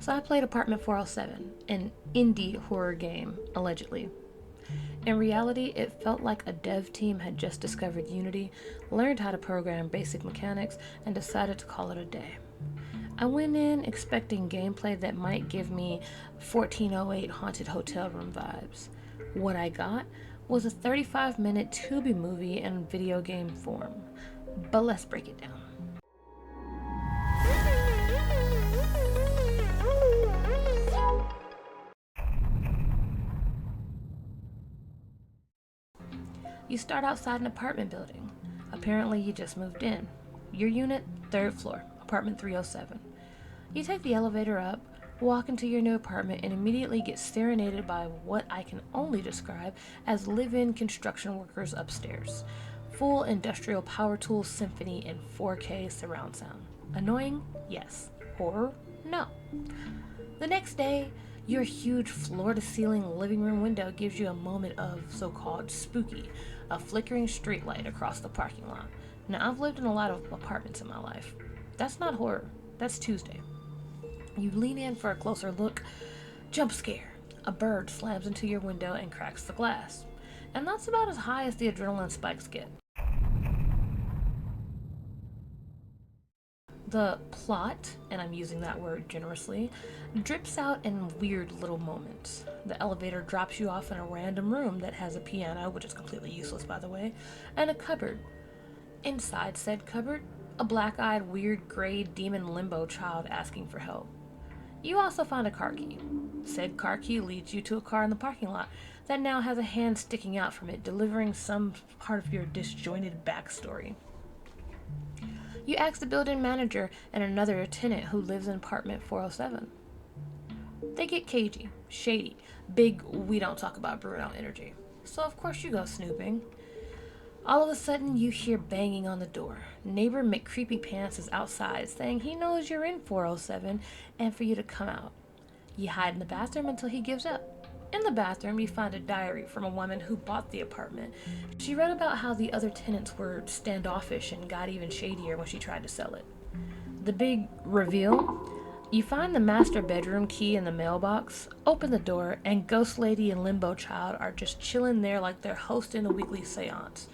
So I played Apartment 407, an indie horror game, allegedly. In reality, it felt like a dev team had just discovered Unity, learned how to program basic mechanics, and decided to call it a day. I went in expecting gameplay that might give me 1408 haunted hotel room vibes. What I got was a 35-minute Tubi movie in video game form. But let's break it down. You start outside an apartment building. Apparently, you just moved in. Your unit, 3rd floor, apartment 307. You take the elevator up, walk into your new apartment, and immediately get serenaded by what I can only describe as live-in construction workers upstairs. Full industrial power tools symphony in 4K surround sound. Annoying? Yes. Horror? No. The next day, your huge floor-to-ceiling living room window gives you a moment of so-called spooky, a flickering streetlight across the parking lot. Now, I've lived in a lot of apartments in my life. That's not horror. That's Tuesday. You lean in for a closer look. Jump scare. A bird slams into your window and cracks the glass. And that's about as high as the adrenaline spikes get. The plot, and I'm using that word generously, drips out in weird little moments. The elevator drops you off in a random room that has a piano, which is completely useless by the way, and a cupboard. Inside said cupboard, a black-eyed, weird, gray demon limbo child asking for help. You also find a car key. Said car key leads you to a car in the parking lot that now has a hand sticking out from it, delivering some part of your disjointed backstory. You ask the building manager and another tenant who lives in apartment 407. They get cagey, shady, big we don't talk about Bruno energy. So of course you go snooping. All of a sudden you hear banging on the door. Neighbor McCreepyPants is outside saying he knows you're in 407 and for you to come out. You hide in the bathroom until he gives up. In the bathroom, you find a diary from a woman who bought the apartment. She wrote about how the other tenants were standoffish and got even shadier when she tried to sell it. The big reveal? You find the master bedroom key in the mailbox, open the door, and Ghost Lady and Limbo Child are just chilling there like they're hosting a weekly seance.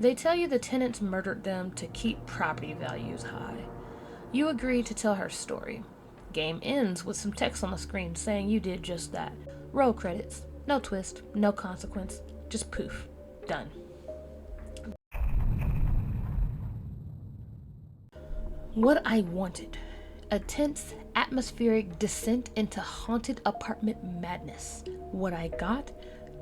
They tell you the tenants murdered them to keep property values high. You agree to tell her story. Game ends with some text on the screen saying you did just that. Roll credits. No twist, no consequence. Just poof. Done. What I wanted. A tense, atmospheric descent into haunted apartment madness. What I got?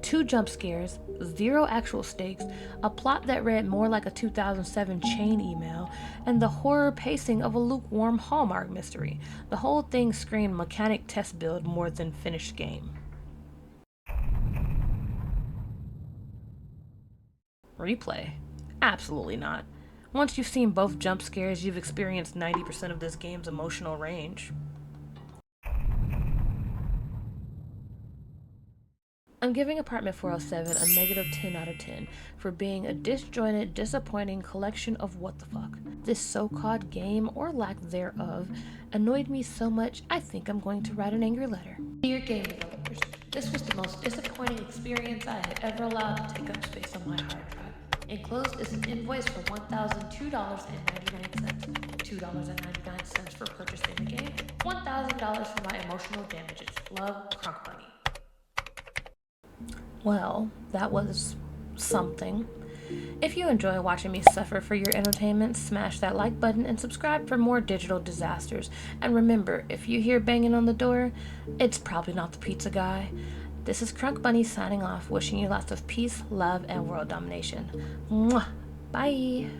2 jump scares, 0 actual stakes, a plot that read more like a 2007 chain email, and the horror pacing of a lukewarm Hallmark mystery. The whole thing screamed mechanic test build more than finished game. Replay? Absolutely not. Once you've seen both jump scares, you've experienced 90% of this game's emotional range. I'm giving Apartment 407 a negative 10 out of 10 for being a disjointed, disappointing collection of what the fuck. This so-called game, or lack thereof, annoyed me so much I think I'm going to write an angry letter. Dear game developers, this was the most disappointing experience I had ever allowed to take up space on my hard drive. Enclosed is an invoice for $1,002.99, $2.99 for purchasing the game, $1,000 for my emotional damages. Love, Crunk Bunny. Well, that was something. If you enjoy watching me suffer for your entertainment, smash that like button and subscribe for more digital disasters. And remember, if you hear banging on the door, it's probably not the pizza guy. This is Crunk Bunny signing off, wishing you lots of peace, love, and world domination. Mwah! Bye!